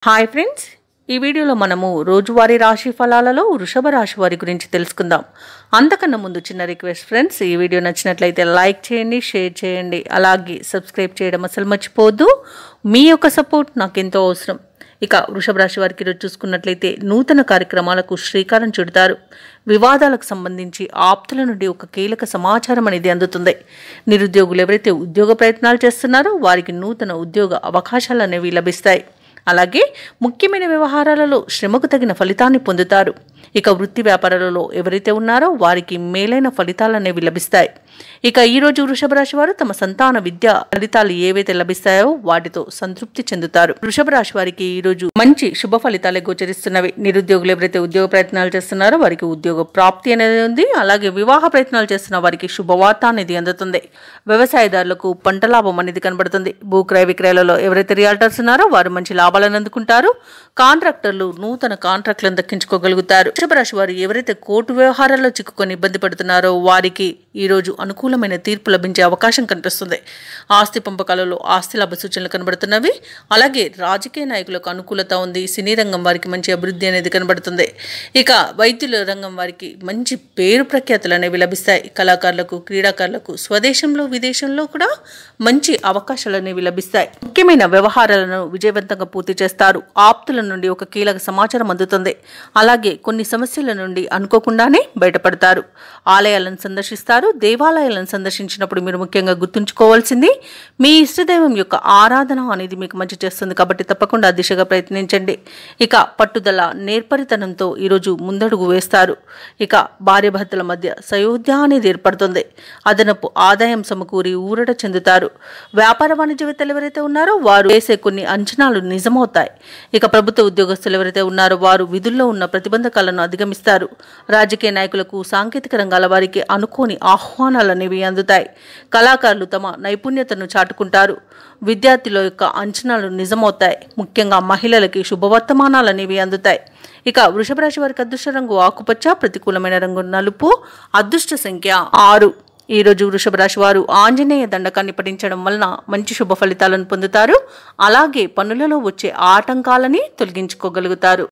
Hi friends, ఈ వీడియోలో మనము రోజువారీ రాశి ఫలాలలో వృషభ రాశి వారి గురించి తెలుసుకుందాం. అంతకన్నా ముందు చిన్న రిక్వెస్ట్ ఫ్రెండ్స్, ఈ వీడియో నచ్చినట్లయితే లైక్ చేయండి, షేర్ చేయండి, అలాగే సబ్స్క్రైబ్ చేయడం అసలు మర్చిపోవద్దు. మీ యొక్క సపోర్ట్ నాకు ఎంతో అవసరం. ఇక వృషభ రాశి వారికి ఈరోజు చూసుకున్నట్లయితే నూతన కార్యక్రమాలకు శ్రీకారం చుడతారు. వివాదాలకు సంబంధించి ఆప్తుల నుండి ఒక కీలక సమాచారం అనేది అందుతుంది. నిరుద్యోగులు ఎవరైతే ఉద్యోగ ప్రయత్నాలు చేస్తున్నారో వారికి నూతన ఉద్యోగ అవకాశాలు అనేవి లభిస్తాయి. అలాగే ముఖ్యమైన వ్యవహారాలలో శ్రమకు తగిన ఫలితాన్ని పొందుతారు. ఇక వృత్తి వ్యాపారాలలో ఎవరైతే ఉన్నారో వారికి మేలైన ఫలితాలు అనేవి లభిస్తాయి. ఇక ఈరోజు వృషభ రాశి వారు తమ సంతాన విద్యా ఫలితాలు ఏవైతే లభిస్తాయో వాటితో సంతృప్తి చెందుతారు. వృషభ రాశి వారికి ఈరోజు మంచి శుభ ఫలితాలే గోచరిస్తున్నవి. నిరుద్యోగులు ఎవరైతే ఉద్యోగ ప్రయత్నాలు చేస్తున్నారో వారికి ఉద్యోగ ప్రాప్తి అనేది ఉంది. అలాగే వివాహ ప్రయత్నాలు చేస్తున్న వారికి శుభవార్త అనేది అందుతుంది. వ్యవసాయదారులకు పంట లాభం అనేది కనబడుతుంది. భూక్రయ విక్రయాలలో ఎవరైతే రియాల్టర్స్ ఉన్నారో వారు మంచి లాభాలను అందుకుంటారు. కాంట్రాక్టర్లు నూతన కాంట్రాక్టులను దక్కించుకోగలుగుతారు. వృషభ రాశి వారు ఎవరైతే కోర్టు వ్యవహారాల్లో చిక్కుకొని ఇబ్బంది పడుతున్నారో వారికి ఈరోజు అనుకూలమైన తీర్పు లభించే అవకాశం కనిపిస్తుంది. ఆస్తి పంపకాలలో ఆస్తి లాభ సూచనలు కనబడుతున్నవి. అలాగే రాజకీయ నాయకులకు అనుకూలత ఉంది. సినీ రంగం వారికి మంచి అభివృద్ధి అనేది కనబడుతుంది. ఇక వైద్యుల రంగం వారికి మంచి పేరు ప్రఖ్యాతులు అనేవి లభిస్తాయి. కళాకారులకు, క్రీడాకారులకు స్వదేశంలో విదేశంలో కూడా మంచి అవకాశాలు అనేవి లభిస్తాయి. ముఖ్యమైన వ్యవహారాలను విజయవంతంగా పూర్తి చేస్తారు. ఆప్తుల నుండి ఒక కీలక సమాచారం అందుతుంది. అలాగే కొన్ని సమస్యల నుండి అనుకోకుండానే బయటపడతారు. ఆలయాలను సందర్శిస్తారు. దేవాలయాలను సందర్శించినప్పుడు మీరు ముఖ్యంగా గుర్తుంచుకోవాల్సింది మీ ఇష్టదైవం యొక్క ఆరాధన అనేది మీకు మంచి చేస్తుంది. కాబట్టి తప్పకుండా ఆ దిశగా ప్రయత్నించండి. ఇక పట్టుదల, నేర్పరితనంతో ఈరోజు ముందడుగు వేస్తారు. ఇక భార్యాభర్తల మధ్య సయోధ్య అనేది ఏర్పడుతుంది. అదనపు ఆదాయం సమకూరి ఊరట చెందుతారు. వ్యాపార వాణిజ్యవేత్తలు ఎవరైతే ఉన్నారో వారు వేసే కొన్ని అంచనాలు నిజమవుతాయి. ఇక ప్రభుత్వ ఉద్యోగస్తులు ఎవరైతే ఉన్నారో వారు విధుల్లో ఉన్న ప్రతిబంధకాలను అధిగమిస్తారు. రాజకీయ నాయకులకు, సాంకేతిక రంగాల వారికి అనుకోని ఆహ్వానాలు అనేవి అందుతాయి. కళాకారులు తమ నైపుణ్యతను చాటుకుంటారు. విద్యార్థుల యొక్క అంచనాలు నిజమవుతాయి. ముఖ్యంగా మహిళలకి శుభవర్తమానాలు అనేవి అందుతాయి. ఇక వృషభ రాశి వారికి అదృష్ట రంగు ఆకుపచ్చ, ప్రతికూలమైన రంగు నలుపు, అదృష్ట సంఖ్య 6. ఈరోజు వృషభ రాశి వారు ఆంజనేయ దండకాన్ని పఠించడం వలన మంచి శుభ ఫలితాలను పొందుతారు. అలాగే పనులలో వచ్చే ఆటంకాలని తొలగించుకోగలుగుతారు.